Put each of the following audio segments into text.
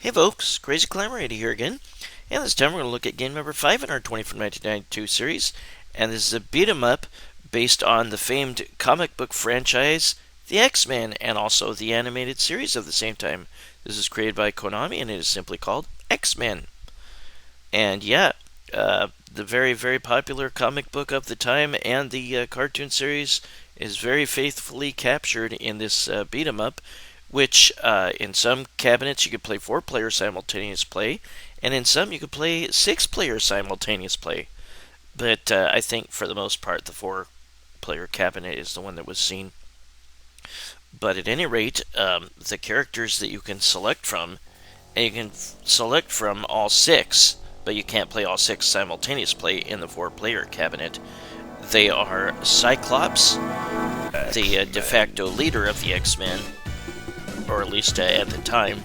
Hey folks, Crazy Climber 80 here again, and this time we're going to look at game number 5 in our 20 from 1992 series, and this is a beat 'em up based on the famed comic book franchise, the X-Men, and also the animated series of the same time. This is created by Konami, and it is simply called X-Men. And yeah, the very, very popular comic book of the time and the cartoon series is very faithfully captured in this beat 'em up, which in some cabinets you could play 4-player simultaneous play, and in some you could play 6-player simultaneous play. But I think for the most part the 4-player cabinet is the one that was seen. But at any rate, the characters that you can select from, and you can select from all 6, but you can't play all 6 simultaneous play in the 4-player cabinet. They are Cyclops, the de facto leader of the X-Men, or at least at the time.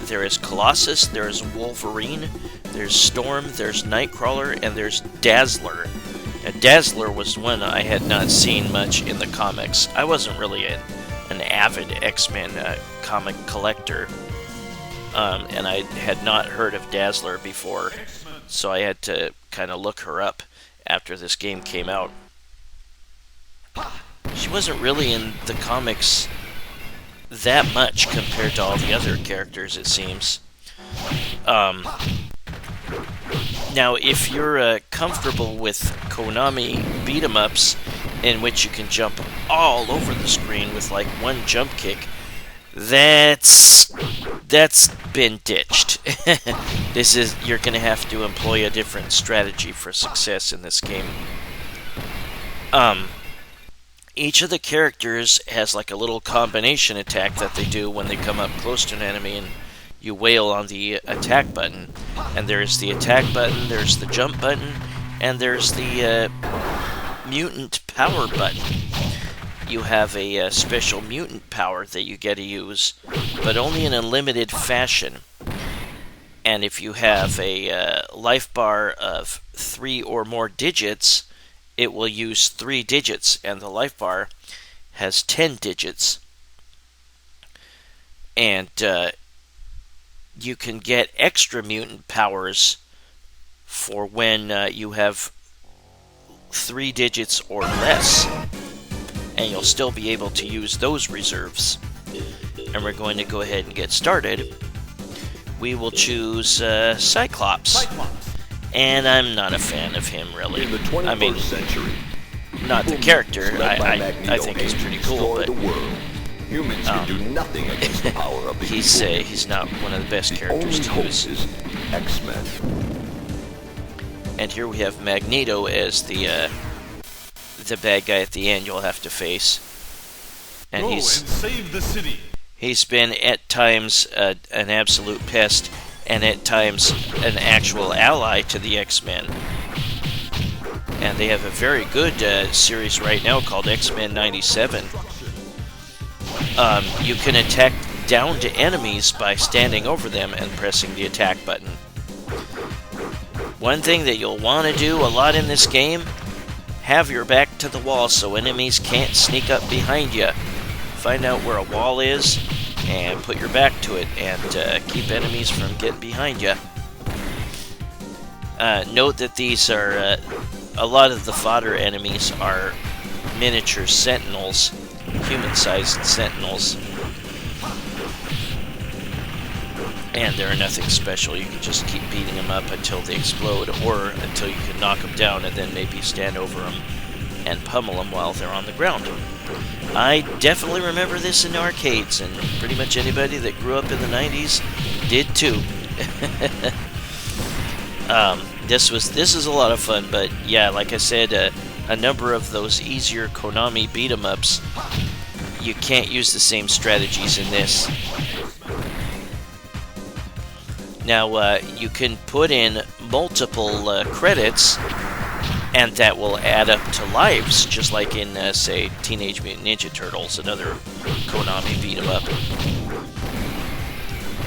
There is Colossus, there's Wolverine, there's Storm, there's Nightcrawler, and there's Dazzler. Now, Dazzler was one I had not seen much in the comics. I wasn't really an avid X-Men comic collector, and I had not heard of Dazzler before, so I had to kind of look her up after this game came out. She wasn't really in the comics that much compared to all the other characters, it seems. Now, if you're comfortable with Konami beat-em-ups in which you can jump all over the screen with like one jump kick, that's been ditched. You're going to have to employ a different strategy for success in this game. Each of the characters has like a little combination attack that they do when they come up close to an enemy, and you wail on the attack button. And there's the attack button, there's the jump button, and there's the mutant power button. You have a special mutant power that you get to use, but only in a limited fashion. And if you have a life bar of 3 or more digits, it will use 3 digits, and the life bar has 10 digits. And you can get extra mutant powers for when you have 3 digits or less, and you'll still be able to use those reserves. And we're going to go ahead and get started. We will choose Cyclops. And I'm not a fan of him, really. In the 21st century, not the character. I think he's pretty cool, but humans can do nothing against the power of the he's not one of the best characters to use. Is X-Men. And here we have Magneto as the bad guy at the end you'll have to face. And and save the city. He's been at times an absolute pest, and at times an actual ally to the X-Men. And they have a very good series right now called X-Men 97. You can attack down to enemies by standing over them and pressing the attack button. One thing that you'll want to do a lot in this game, have your back to the wall so enemies can't sneak up behind you. Find out where a wall is and put your back to it, and keep enemies from getting behind you. Note that these are, a lot of the fodder enemies are miniature sentinels, human-sized sentinels. And they're nothing special. You can just keep beating them up until they explode, or until you can knock them down and then maybe stand over them and pummel them while they're on the ground. I definitely remember this in arcades, and pretty much anybody that grew up in the 90s did too. This is a lot of fun, but yeah, like I said, a number of those easier Konami beat-em-ups, you can't use the same strategies in this. Now, you can put in multiple credits, and that will add up to lives, just like in, say, Teenage Mutant Ninja Turtles, another Konami beat-em-up.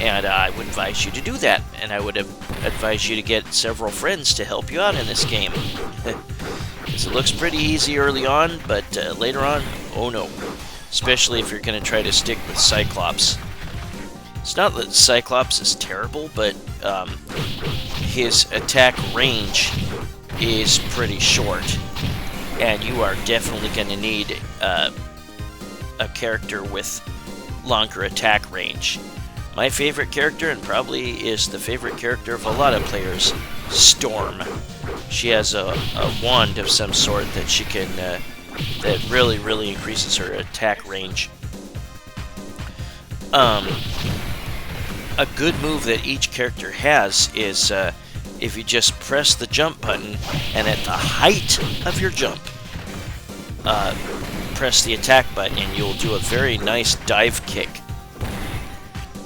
And I would advise you to do that, and I would advise you to get several friends to help you out in this game. Because it looks pretty easy early on, but later on, oh no. Especially if you're going to try to stick with Cyclops. It's not that Cyclops is terrible, but his attack range is pretty short, and you are definitely going to need a character with longer attack range. My favorite character, and probably is the favorite character of a lot of players, Storm. She has a wand of some sort that she can that really increases her attack range. A good move that each character has is if you just press the jump button, and at the height of your jump, press the attack button, and you'll do a very nice dive kick.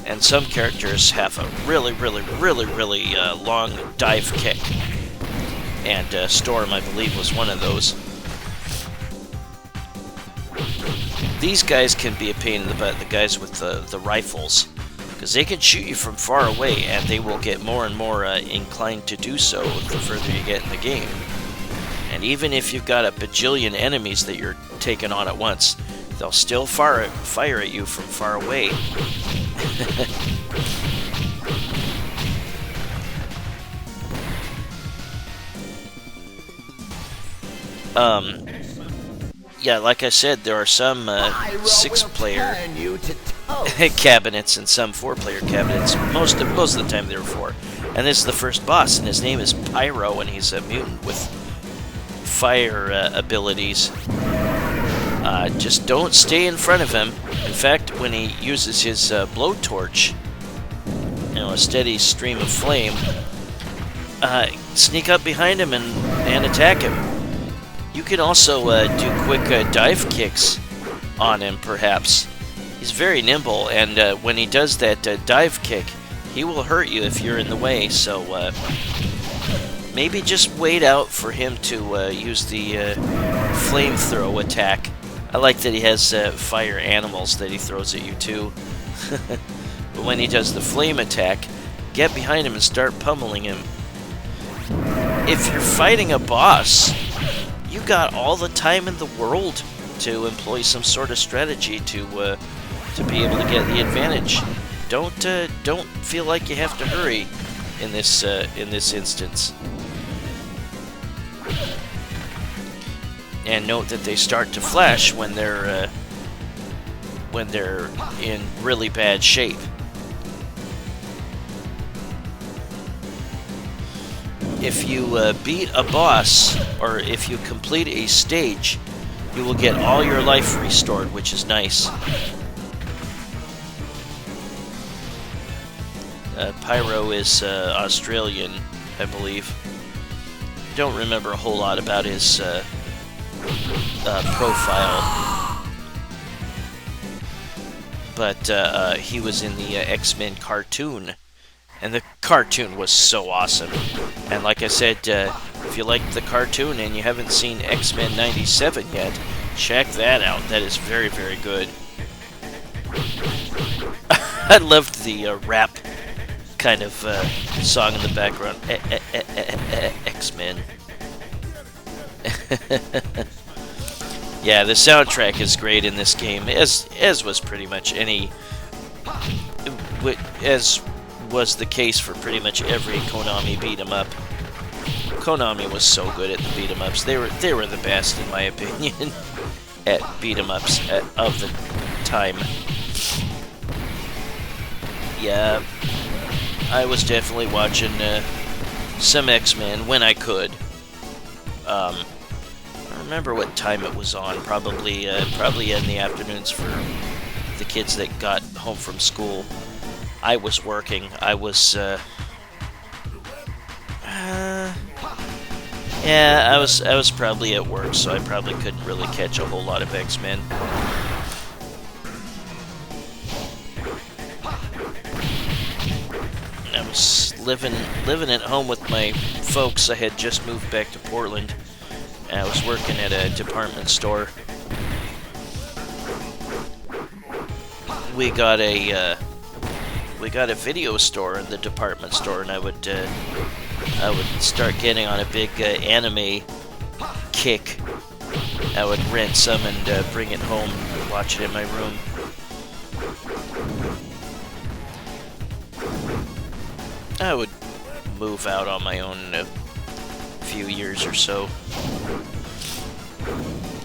And some characters have a really long dive kick. And Storm, I believe, was one of those. These guys can be a pain in the butt, the guys with the rifles, because they can shoot you from far away, and they will get more and more inclined to do so the further you get in the game. And even if you've got a bajillion enemies that you're taking on at once, they'll still fire at you from far away. Yeah, like I said, there are some 6-player cabinets and some 4-player cabinets. Most of the time there are 4. And this is the first boss, and his name is Pyro, and he's a mutant with fire abilities. Just don't stay in front of him. In fact, when he uses his blowtorch, a steady stream of flame, sneak up behind him and attack him. You can also do quick dive kicks on him, perhaps. He's very nimble, and when he does that dive kick, he will hurt you if you're in the way, so maybe just wait out for him to use the flamethrow attack. I like that he has fire animals that he throws at you, too. But when he does the flame attack, get behind him and start pummeling him. If you're fighting a boss, you got all the time in the world to employ some sort of strategy to be able to get the advantage. Don't feel like you have to hurry in this instance. And note that they start to flash when they're in really bad shape. If you beat a boss, or if you complete a stage, you will get all your life restored, which is nice. Pyro is Australian, I believe. Don't remember a whole lot about his profile. But he was in the X-Men cartoon. And the cartoon was so awesome. And like I said, if you liked the cartoon and you haven't seen X-Men 97 yet, check that out. That is very good. I loved the rap kind of song in the background. X-Men. Yeah, the soundtrack is great in this game, as was pretty much as was the case for pretty much every Konami beat-em-up. Konami was so good at the beat-em-ups. They were the best, in my opinion, at beat-em-ups of the time. Yeah, I was definitely watching some X-Men when I could. I don't remember what time it was on. Probably in the afternoons for the kids that got home from school. I was working. I was I was probably at work, so I probably couldn't really catch a whole lot of X-Men. I was living at home with my folks. I had just moved back to Portland, and I was working at a department store. We got a video store in the department store, and I would start getting on a big anime kick. I would rent some and bring it home and watch it in my room. I would move out on my own in a few years or so.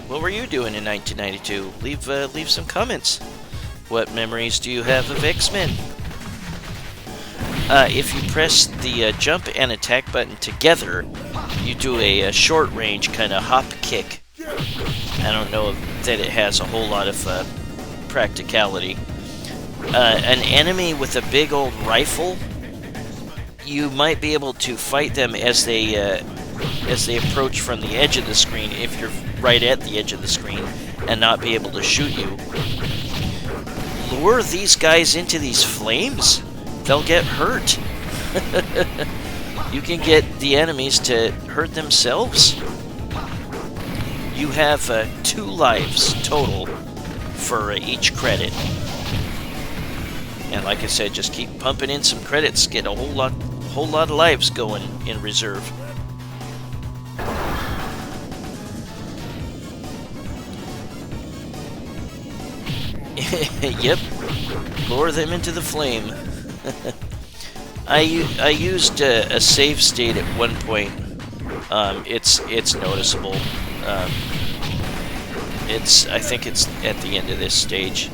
What were you doing in 1992? Leave some comments. What memories do you have of X-Men? If you press the jump and attack button together, you do a short range kind of hop kick. I don't know that it has a whole lot of practicality. An enemy with a big old rifle, you might be able to fight them as they approach from the edge of the screen if you're right at the edge of the screen and not be able to shoot you. Lure these guys into these flames? They'll get hurt. You can get the enemies to hurt themselves. You have 2 lives total for each credit. And like I said, just keep pumping in some credits, get a whole lot of lives going in reserve. Yep, lure them into the flame. I used a save state at one point. It's noticeable. I think it's at the end of this stage.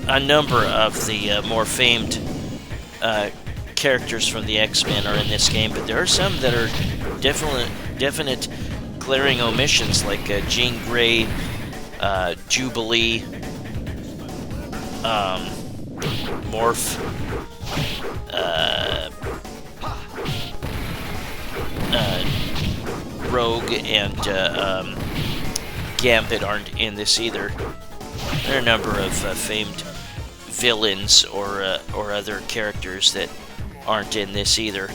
A number of the more famed characters from the X-Men are in this game, but there are some that are definite glaring omissions, like Jean Grey, Jubilee, Morph, Rogue, and Gambit aren't in this either. There are a number of famed villains or other characters that aren't in this either.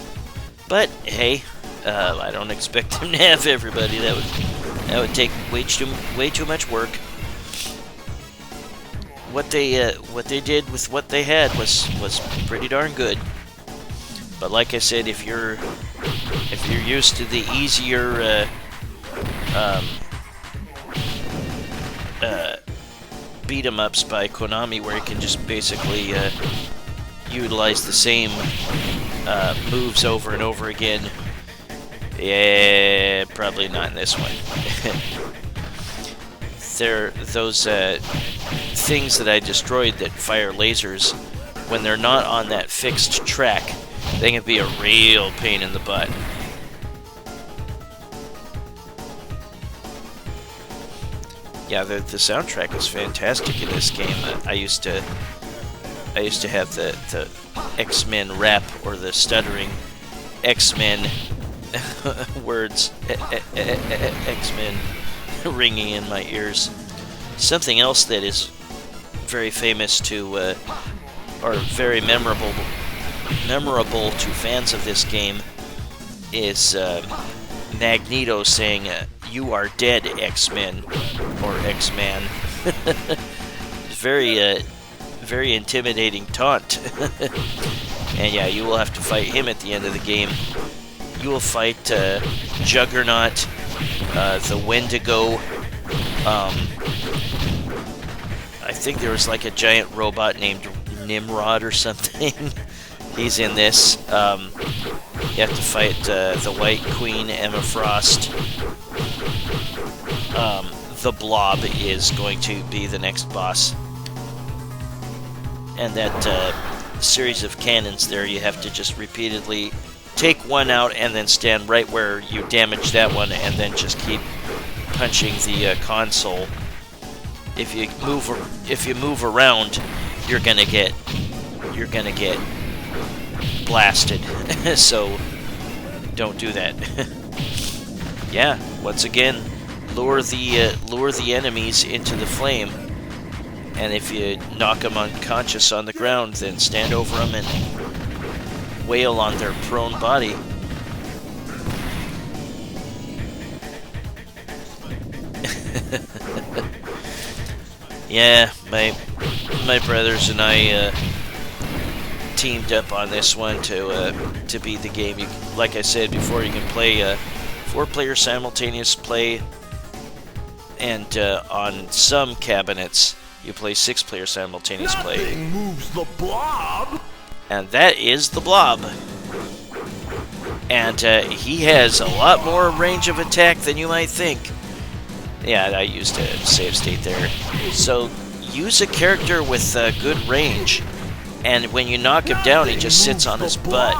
But hey, I don't expect them to have everybody. That would take way too much work. What they did with what they had was pretty darn good. But like I said, if you're used to the easier beat 'em ups by Konami, where you can just basically utilize the same moves over and over again, yeah, probably not in this one. Those things that I destroyed that fire lasers, when they're not on that fixed track, they can be a real pain in the butt. Yeah, the soundtrack is fantastic in this game. I used to have the X-Men rap, or the stuttering X-Men words, X-Men ringing in my ears. Something else that is very famous to, or very memorable to fans of this game is Magneto saying, "You are dead, X-Men," or X-Man. Very intimidating taunt. And yeah, you will have to fight him at the end of the game. You will fight Juggernaut, the Wendigo. I think there was like a giant robot named Nimrod or something. He's in this. You have to fight the White Queen, Emma Frost. The Blob is going to be the next boss. And that series of cannons there, you have to just repeatedly take one out and then stand right where you damage that one, and then just keep punching the console. If you move around, you're gonna get blasted. So don't do that. Yeah, once again, lure the enemies into the flame, and if you knock them unconscious on the ground, then stand over them and wail on their prone body. Yeah, my brothers and I teamed up on this one to beat the game. Like I said before, you can play 4-player simultaneous play, and on some cabinets you play 6-player simultaneous play. Nothing moves the blob. and that is the Blob. And he has a lot more range of attack than you might think. Yeah, I used a save state there. So use a character with good range, and when you knock him down, he just sits on his butt.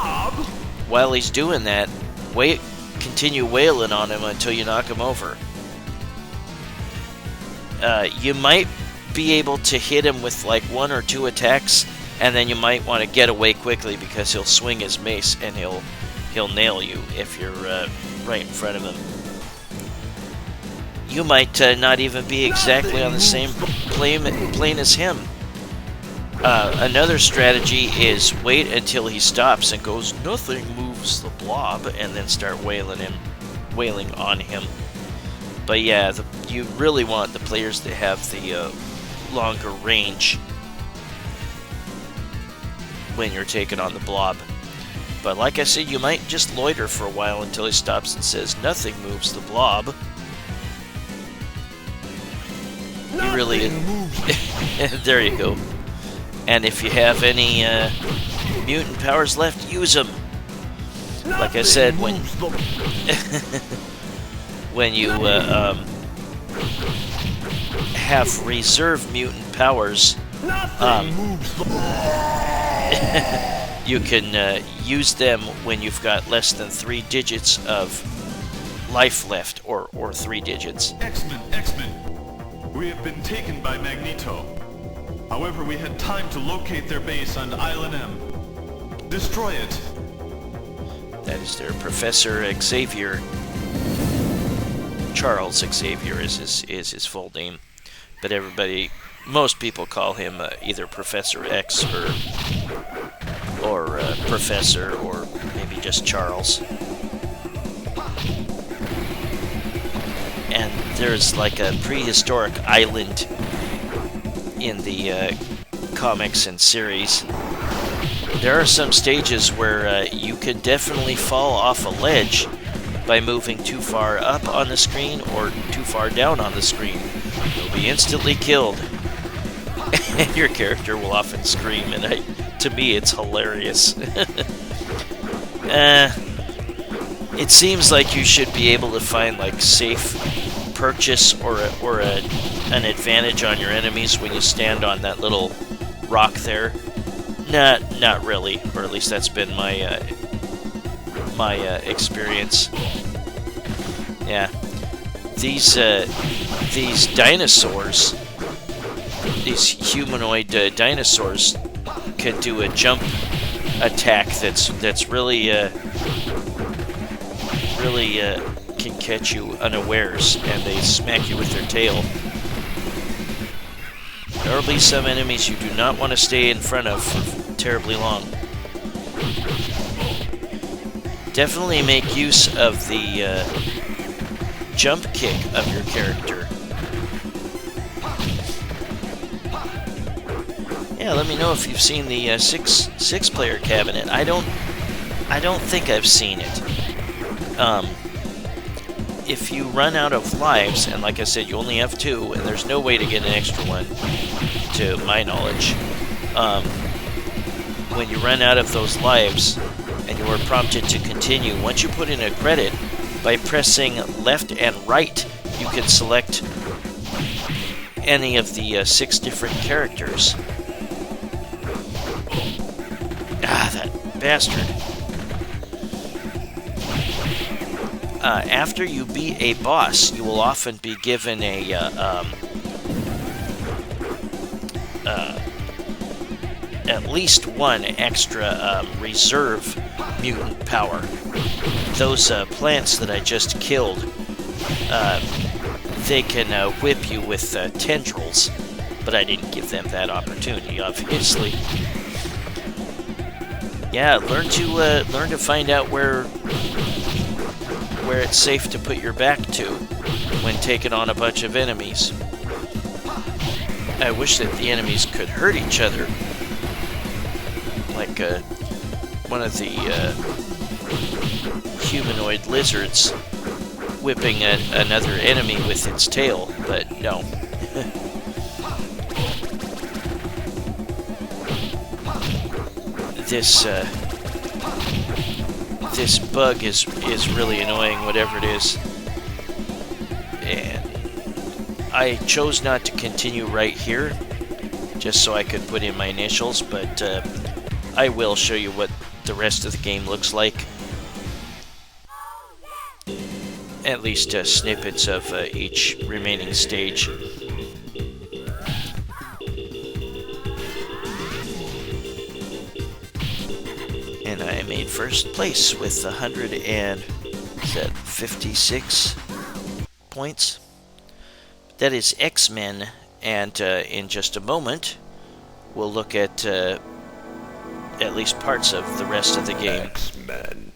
While he's doing that, continue wailing on him until you knock him over. You might be able to hit him with like 1 or 2 attacks, and then you might want to get away quickly because he'll swing his mace and he'll nail you if you're right in front of him. You might not even be exactly on the same plane as him. Another strategy is wait until he stops and goes, "Nothing moves the Blob," and then start wailing on him. But yeah, you really want the players to have the longer range when you're taking on the Blob. But like I said, you might just loiter for a while until he stops and says, "Nothing moves the Blob." You really... There you go. And if you have any mutant powers left, use them. Like I said, when you have reserve mutant powers, you can use them when you've got less than 3 digits of life left, or 3 digits. X-Men! We have been taken by Magneto. However, we had time to locate their base on Island M. Destroy it! That is their Professor Xavier. Charles Xavier is his full name. But most people call him either Professor X or Professor, or maybe just Charles. And there's like a prehistoric island in the comics and series. There are some stages where you can definitely fall off a ledge by moving too far up on the screen or too far down on the screen. You'll be instantly killed. And your character will often scream, and to me it's hilarious. It seems like you should be able to find like safe purchase or an advantage on your enemies when you stand on that little rock there. Not really, or at least that's been my experience. Yeah, these dinosaurs, these humanoid dinosaurs, can do a jump attack that's really can catch you unawares, and they smack you with their tail. There will be some enemies you do not want to stay in front of for terribly long. Definitely make use of the jump kick of your character. Yeah, let me know if you've seen the six-player cabinet. I don't think I've seen it. If you run out of lives, and like I said, you only have 2, and there's no way to get an extra one, to my knowledge, when you run out of those lives, and you are prompted to continue, once you put in a credit, by pressing left and right, you can select any of the 6 different characters. Ah, that bastard. After you beat a boss, you will often be given a at least one extra reserve mutant power. Those plants that I just killed, they can whip you with tendrils, but I didn't give them that opportunity, obviously. Yeah, learn to find out where it's safe to put your back to when taking on a bunch of enemies. I wish that the enemies could hurt each other, like one of the humanoid lizards whipping at another enemy with its tail, but no. this this bug is really annoying, whatever it is. And I chose not to continue right here, just so I could put in my initials, but I will show you what the rest of the game looks like. At least snippets of each remaining stage. And I made first place with 156 points. That is X-Men, and in just a moment, we'll look at least parts of the rest of the game. X-Men.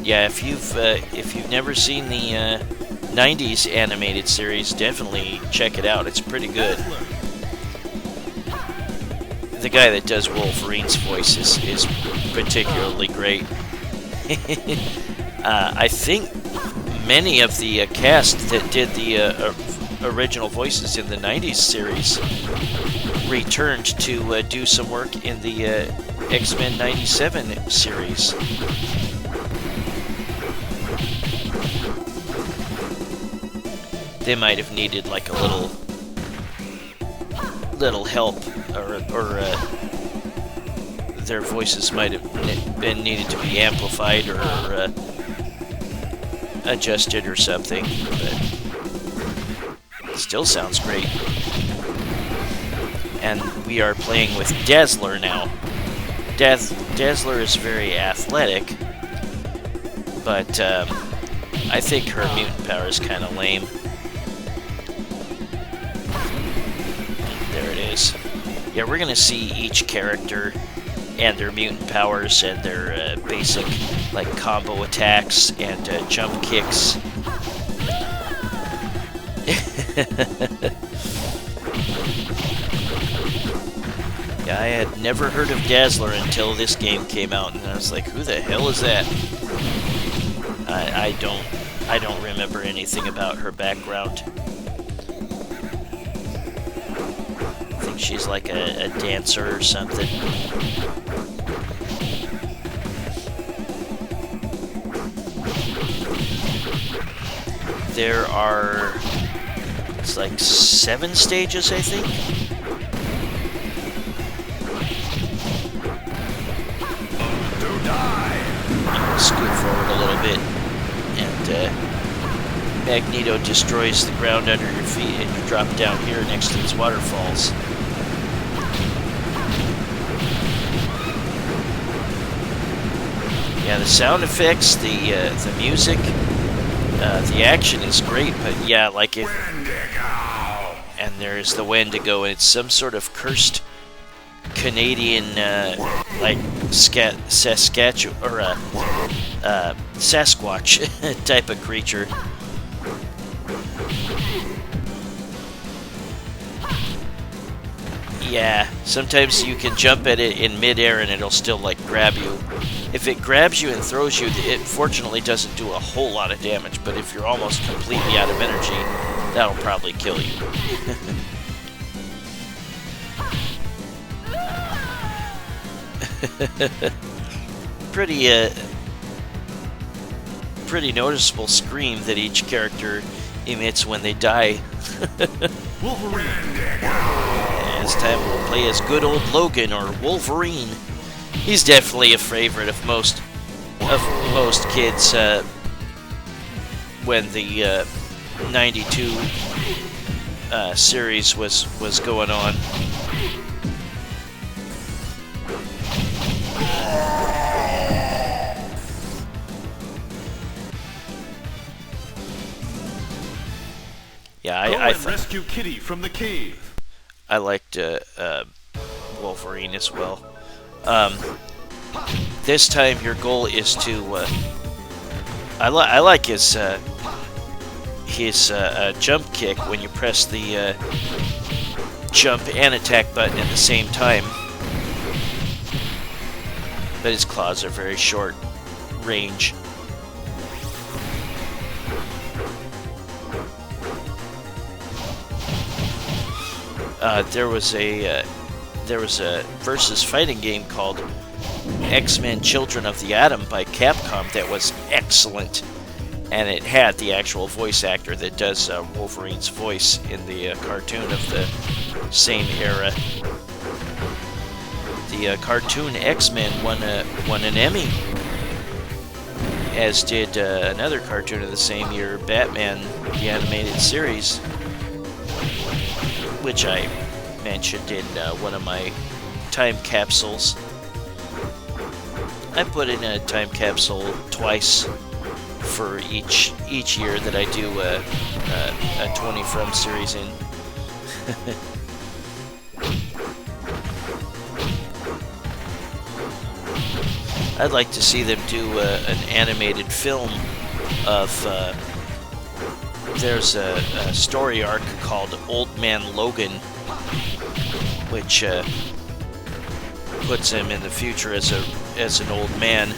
Yeah, if you've never seen the 90s animated series, definitely check it out. It's pretty good. The guy that does Wolverine's voice is particularly great. I think many of the cast that did the original voices in the 90s series returned to do some work in the X-Men 97 series. They might have needed like a little help, or their voices might have been needed to be amplified or adjusted or something, but it still sounds great. And we are playing with Dazzler now. Dazzler is very athletic, but I think her mutant power is kind of lame. There it is. Yeah, we're gonna see each character and their mutant powers and their basic like combo attacks and jump kicks. Yeah, I had never heard of Dazzler until this game came out, and I was like, "Who the hell is that?" I don't remember anything about her background. I think she's like a dancer or something. There are, it's like 7 stages, I think. Scoot forward a little bit, and Magneto destroys the ground under your feet, and you drop down here next to these waterfalls. Yeah, the sound effects, the music, the action is great, but yeah, like it. Wendigo. And there's the Wendigo, and it's some sort of cursed Canadian, like Saskatchewan or Sasquatch type of creature. Yeah, sometimes you can jump at it in midair and it'll still like grab you. If it grabs you and throws you, it fortunately doesn't do a whole lot of damage, but if you're almost completely out of energy, that'll probably kill you. Pretty noticeable scream that each character emits when they die. Wolverine! This time we'll play as good old Logan, or Wolverine. He's definitely a favorite of most kids when the 92 series was going on. Yeah, I rescue Kitty from the cave. I liked Wolverine as well. This time your goal is to. I like his jump kick when you press the jump and attack button at the same time. But his claws are very short range. There was a there was a versus fighting game called X-Men Children of the Atom by Capcom that was excellent. And it had the actual voice actor that does Wolverine's voice in the cartoon of the same era. The cartoon X-Men won an Emmy, as did another cartoon of the same year, Batman, the animated series, which I mentioned in one of my time capsules. I put in a time capsule twice for each year that I do a 20 from series in. I'd like to see them do an animated film of... there's a story arc called Old Man Logan, which puts him in the future as an old man.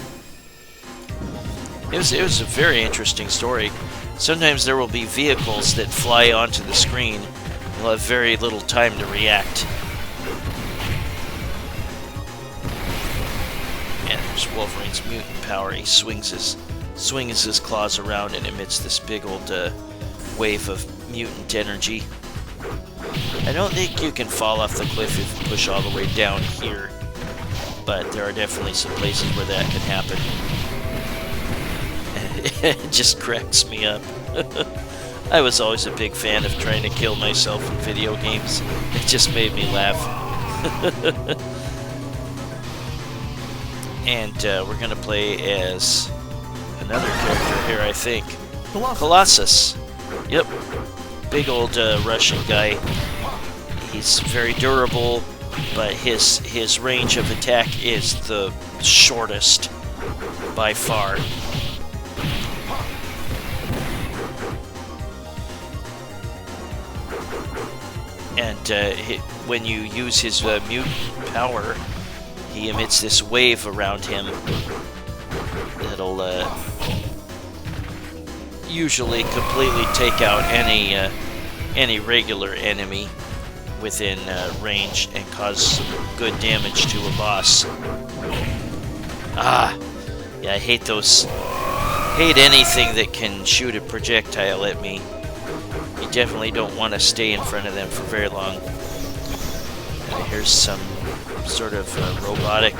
It was a very interesting story. Sometimes there will be vehicles that fly onto the screen. You'll have very little time to react. And there's Wolverine's mutant power. He swings his claws around and emits this big old wave of mutant energy. I don't think you can fall off the cliff if you push all the way down here, but there are definitely some places where that can happen. It just cracks me up. I was always a big fan of trying to kill myself in video games. It just made me laugh. And we're gonna play as another character here, I think. Colossus. Yep. Big old Russian guy. He's very durable, but his range of attack is the shortest by far. And when you use his mutant power, he emits this wave around him that'll usually completely take out any regular enemy within range and cause some good damage to a boss. Yeah, I hate those. Hate anything that can shoot a projectile at me. You definitely don't want to stay in front of them for very long. And here's some sort of robotic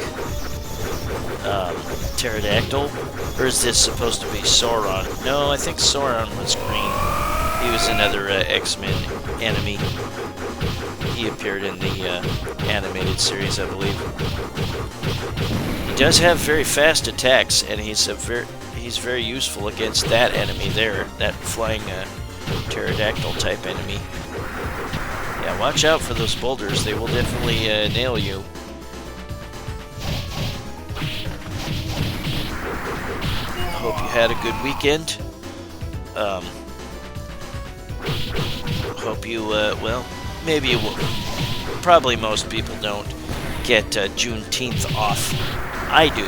pterodactyl. Or is this supposed to be Sauron? No, I think Sauron was green. He was another X-Men enemy. He appeared in the animated series, I believe. He does have very fast attacks, and he's very useful against that enemy there, that flying pterodactyl type enemy. Yeah, watch out for those boulders. They will definitely nail you. Hope you had a good weekend. Hope you, well, maybe you will. Probably most people don't get Juneteenth off. I do.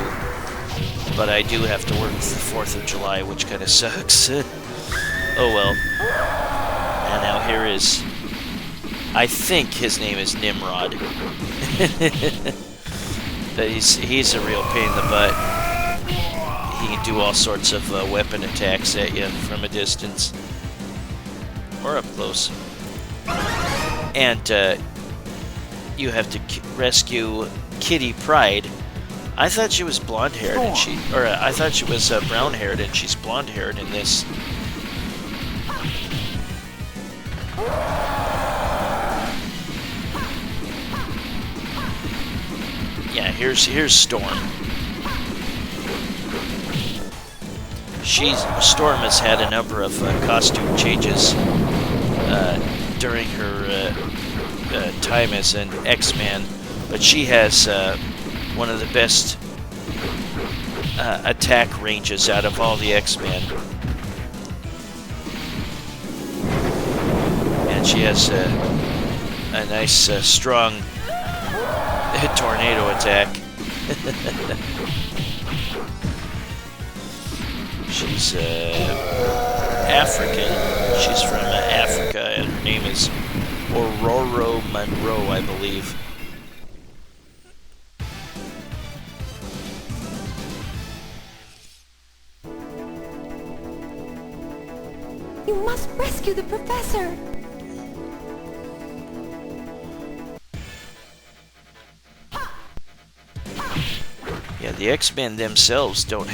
But I do have to work the 4th of July, which kind of sucks. Oh well. And now here is... I think his name is Nimrod. But he's a real pain in the butt. He can do all sorts of weapon attacks at you from a distance. Or up close. And you have to rescue Kitty Pryde. I thought she was blonde-haired, and I thought she was brown-haired, and she's blonde-haired in this. Yeah, here's Storm. Storm has had a number of costume changes during her time as an X-Man, but she has one of the best attack ranges out of all the X-Men. And she has a nice, strong tornado attack. She's African. She's from Africa, and her name is Aurora Monroe, I believe. You must rescue the professor. Yeah, the X-Men themselves don't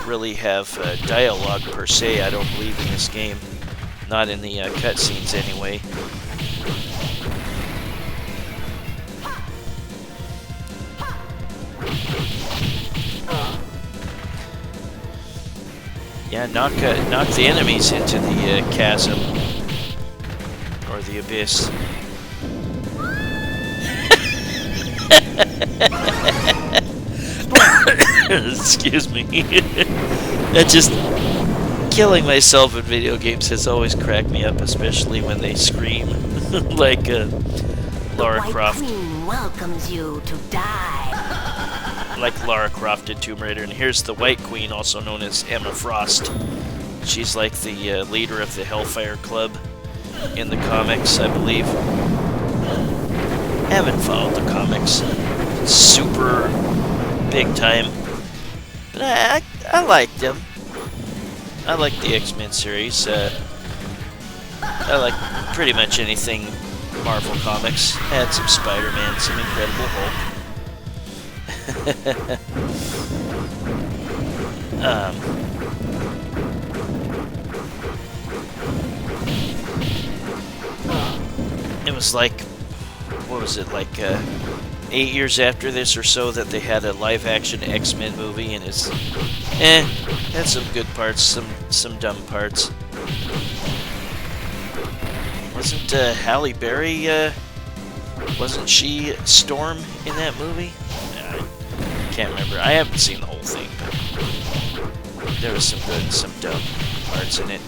really have dialogue per se, I don't believe, in this game. Not in the cutscenes anyway. Yeah, knock the enemies into the chasm or the abyss. Excuse me. That just killing myself in video games has always cracked me up, especially when they scream like Lara Croft. The White Queen welcomes you to die. Like Lara Croft in Tomb Raider. And here's the White Queen, also known as Emma Frost. She's like the leader of the Hellfire Club in the comics, I believe. Haven't followed the comics super big time, but I like them. I like the X-Men series. I like pretty much anything Marvel Comics. Had some Spider-Man, some Incredible Hulk. It was like, what was it, like 8 years after this or so that they had a live-action X-Men movie, and it's, had some good parts, some dumb parts. Wasn't Halle Berry, wasn't she Storm in that movie? I can't remember. I haven't seen the whole thing, but there was some good, some dumb parts in it.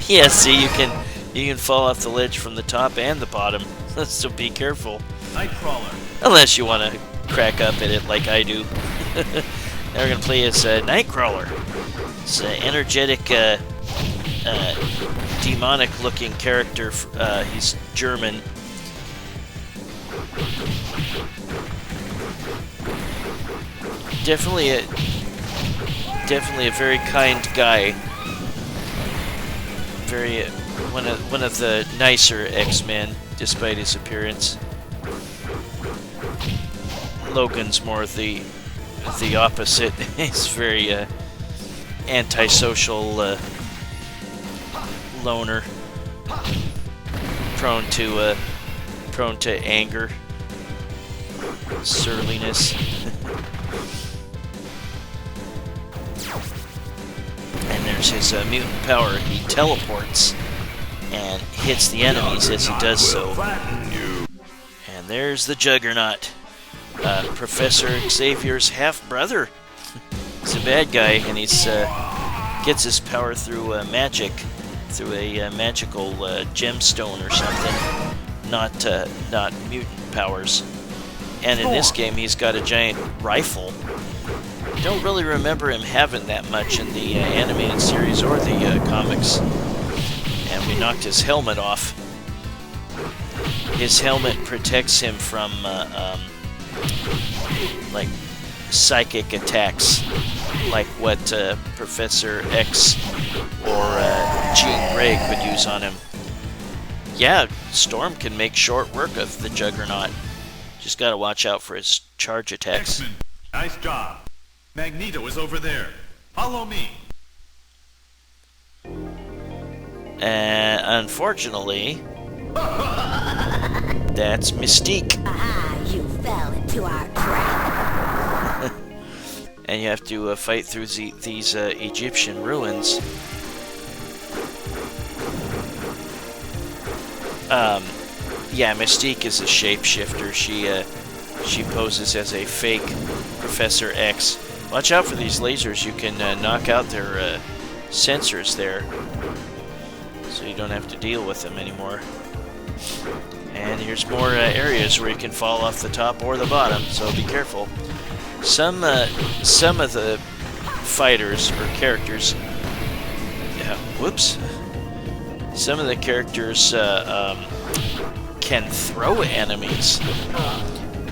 Yeah, see, you can fall off the ledge from the top and the bottom, so be careful. Nightcrawler. Unless you want to crack up at it like I do. Now we're going to play as Nightcrawler. It's an energetic, demonic-looking character. He's German. Definitely a very kind guy. Very one of the nicer X-Men, despite his appearance. Logan's more the opposite. He's very antisocial, loner, prone to anger, surliness. And there's his mutant power. He teleports and hits the enemies as he does so. And there's the Juggernaut, Professor Xavier's half-brother. He's a bad guy, and he's gets his power through magic, through a magical gemstone or something, not mutant powers. And in this game, he's got a giant rifle. Don't really remember him having that much in the animated series or the comics. And we knocked his helmet off. His helmet protects him from like psychic attacks, like what Professor X or Jean Grey could use on him. Yeah, Storm can make short work of the Juggernaut. Just gotta watch out for his charge attacks. X-Men, nice job. Magneto is over there. Follow me. Unfortunately, that's Mystique. Ah, you fell into our trap. And you have to fight through these Egyptian ruins. Yeah, Mystique is a shapeshifter. She poses as a fake Professor X. Watch out for these lasers. You can knock out their sensors there, so you don't have to deal with them anymore. And here's more areas where you can fall off the top or the bottom, so be careful. Some of the fighters or characters, some of the characters can throw enemies,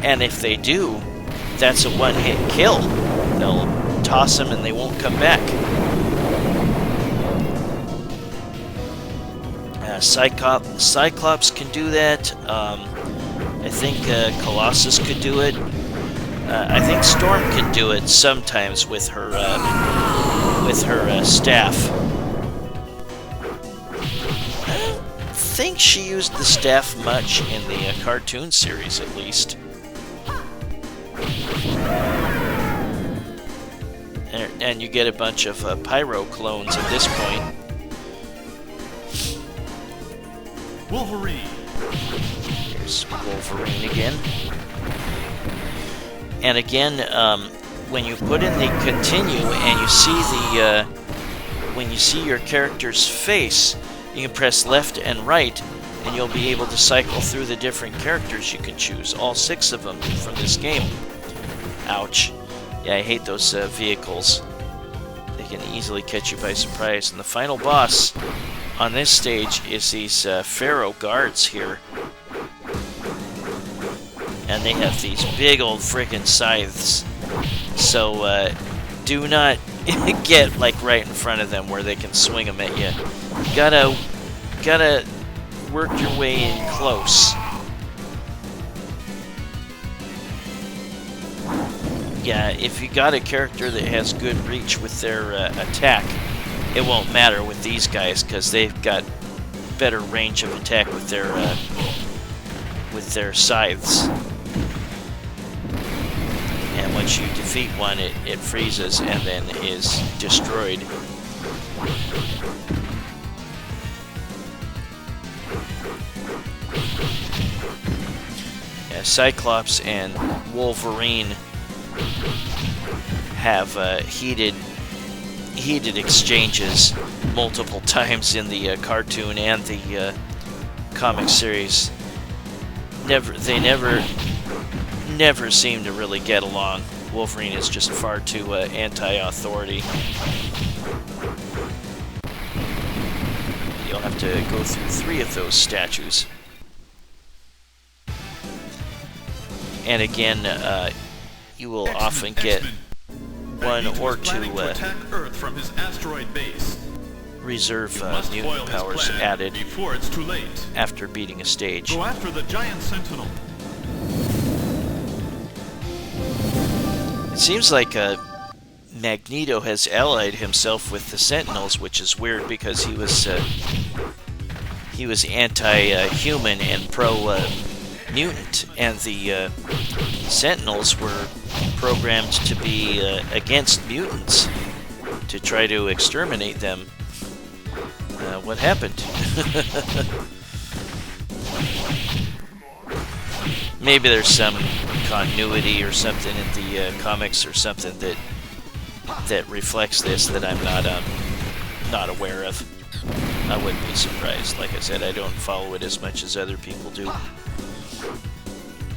and if they do, that's a one-hit kill. they'll toss them and they won't come back. Cyclops can do that. I think Colossus could do it. I think Storm can do it sometimes with her staff. I don't think she used the staff much in the cartoon series, at least. And you get a bunch of Pyro clones at this point. Wolverine. Here's Wolverine again. And again, when you put in the continue and you see when you see your character's face, you can press left and right, and you'll be able to cycle through the different characters you can choose. All 6 of them from this game. Ouch. Yeah, I hate those vehicles. They can easily catch you by surprise. And the final boss on this stage is these Pharaoh guards here. And they have these big old frickin' scythes. So do not get like right in front of them where they can swing them at you. Gotta work your way in close. Yeah, if you got a character that has good reach with their attack, it won't matter with these guys because they've got better range of attack with their scythes. And once you defeat one, it freezes and then is destroyed. Yeah, Cyclops and Wolverine have heated exchanges multiple times in the cartoon and the comic series. They never seem to really get along. Wolverine is just far too anti-authority. You'll have to go through 3 of those statues. And again, you will often get 1 or 2 Earth from his asteroid base. reserve mutant powers added before it's too late. after beating a stage. Go after the giant sentinel. It seems like Magneto has allied himself with the Sentinels, which is weird because he was anti-human and pro-mutant, and the Sentinels were programmed to be against mutants to try to exterminate them. What happened? Maybe there's some continuity or something in the comics or something that reflects this that I'm not aware of. I wouldn't be surprised. Like I said, I don't follow it as much as other people do.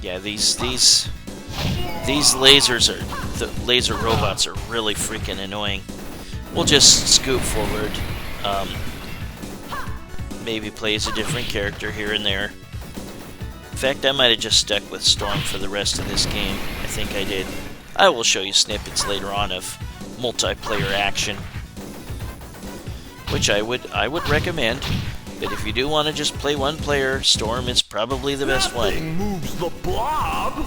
Yeah, these lasers the laser robots are really freaking annoying. We'll just scoot forward. Maybe play as a different character here and there. In fact, I might have just stuck with Storm for the rest of this game. I think I did. I will show you snippets later on of multiplayer action, which I would recommend. But if you do want to just play one player, Storm is probably the best one. Moves the blob.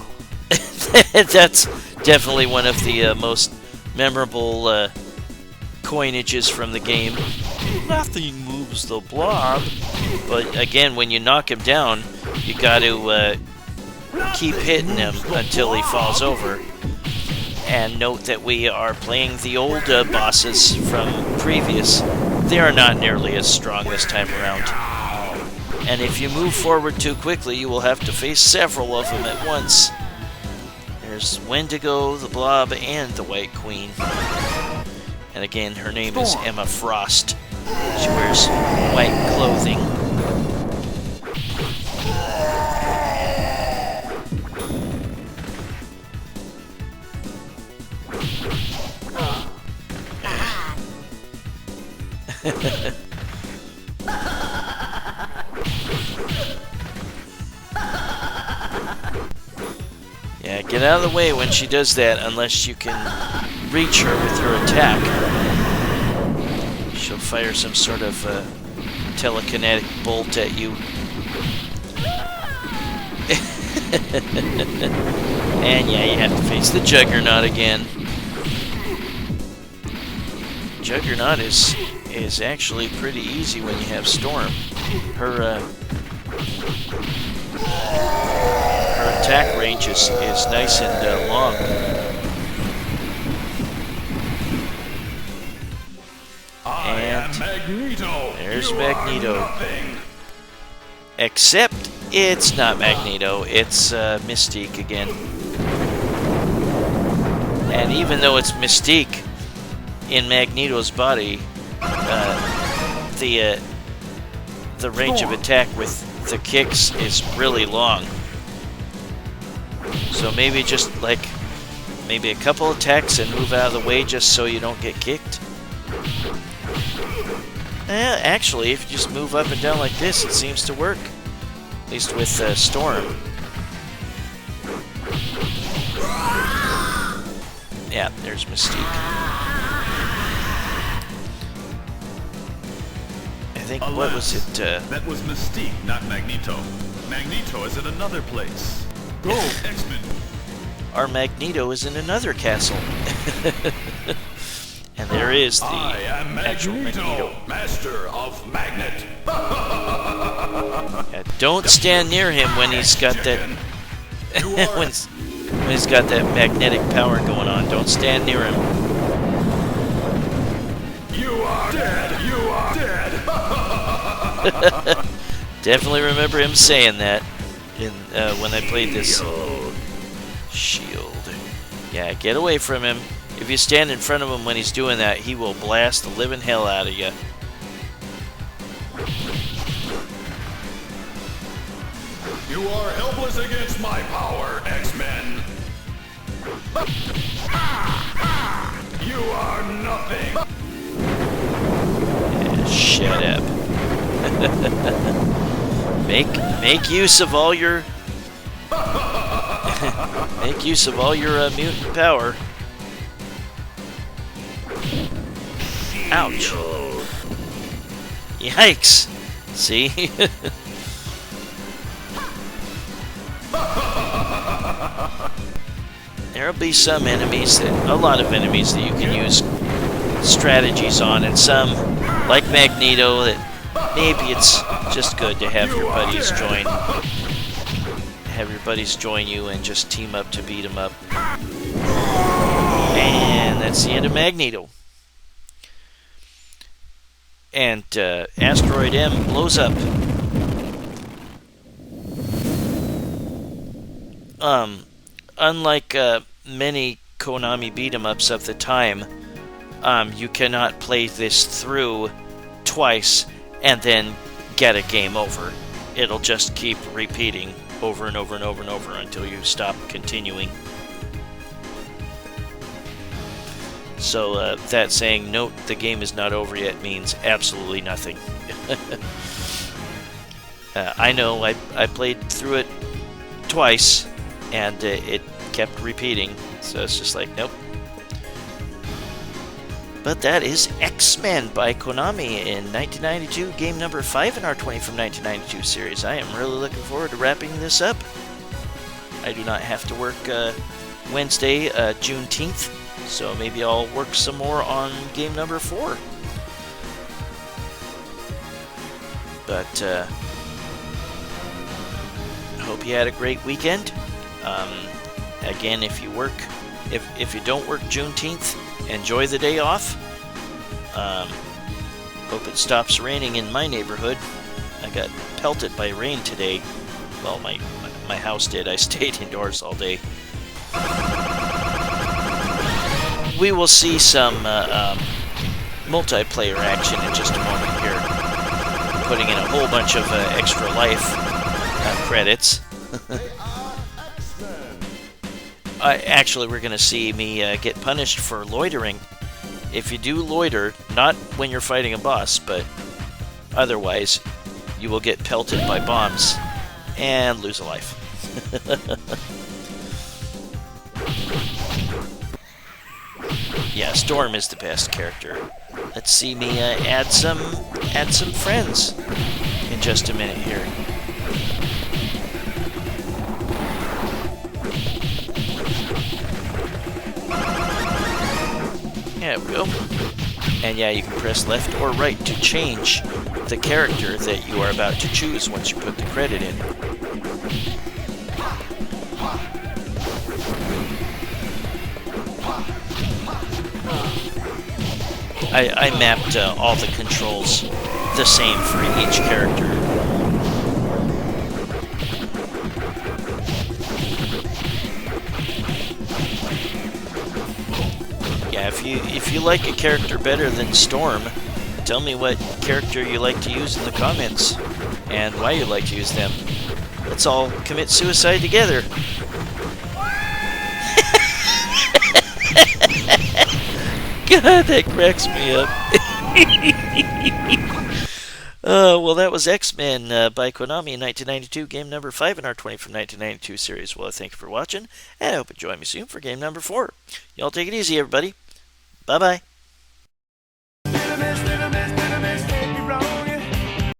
That's definitely one of the most memorable coinages from the game. Nothing moves the blob. But again, when you knock him down, you got to keep hitting him until he falls over. And note that we are playing the old bosses from previous. They are not nearly as strong this time around. And if you move forward too quickly, you will have to face several of them at once. There's Wendigo, the Blob, and the White Queen. And again, her name is Emma Frost. She wears white clothing. Yeah, Get out of the way when she does that, unless you can reach her with her attack. She'll fire some sort of telekinetic bolt at you. And yeah, you have to face the Juggernaut again. Juggernaut is actually pretty easy when you have Storm. Her attack range is nice and long. And Magneto. there's You Magneto. are nothing. Except it's not Magneto, it's Mystique again. And even though it's Mystique in Magneto's body, the range of attack with the kicks is really long. So maybe just like maybe a couple attacks and move out of the way just so you don't get kicked. Actually, if you just move up and down like this, it seems to work. At least with Storm. Yeah, there's Mystique. I think, what was it? That was Mystique, not Magneto. Magneto is in another place. Go, X-Men! Our Magneto is in another castle. And there is the I am actual Magneto. Master of Magnet. Don't stand near him when he's got that when he's got that magnetic power going on. Don't stand near him. You are dead. You are dead. Definitely remember him saying that in when I played this. Shield. Yeah, get away from him. If you stand in front of him when he's doing that, he will blast the living hell out of you. You are helpless against my power, X-Men. You are nothing. Yeah, shut up. Make use of all your make use of all your mutant power. Ouch. Yikes. See? There'll be some enemies, a lot of enemies that you can use strategies on, and some, like Magneto, that maybe it's just good to have your buddies join. Have your buddies join you and just team up to beat them up. And that's the end of Magneto. And Asteroid M blows up. Unlike many Konami beat-em-ups of the time, you cannot play this through twice and then get a game over. It'll just keep repeating over and over and over and over until you stop continuing. So that saying, note the game is not over yet, means absolutely nothing. I know, I played through it twice, and it kept repeating, so it's just like, nope. But that is X-Men by Konami in 1992, game number 5 in our 20 from 1992 series. I am really looking forward to wrapping this up. I do not have to work Wednesday, Juneteenth, so maybe I'll work some more on game number 4. But I hope you had a great weekend. Again, if you work, if you don't work Juneteenth, enjoy the day off. Hope it stops raining in my neighborhood. I got pelted by rain today. Well, my house did. I stayed indoors all day. We will see some multiplayer action in just a moment here. Putting in a whole bunch of extra life credits. Actually, we're going to see me get punished for loitering. If you do loiter, not when you're fighting a boss, but otherwise, you will get pelted by bombs and lose a life. Yeah, Storm is the best character. Let's see me add some friends in just a minute here. There we go. And yeah, you can press left or right to change the character that you are about to choose once you put the credit in. I mapped all the controls the same for each character. Yeah, if you like a character better than Storm, tell me what character you like to use in the comments and why you like to use them. Let's all commit suicide together. God, that cracks me up. Well, that was X-Men by Konami in 1992, game number 5 in our 20 from 1992 series. Well, thank you for watching, and I hope you join me soon for game number 4. Y'all take it easy, everybody. Bye-bye.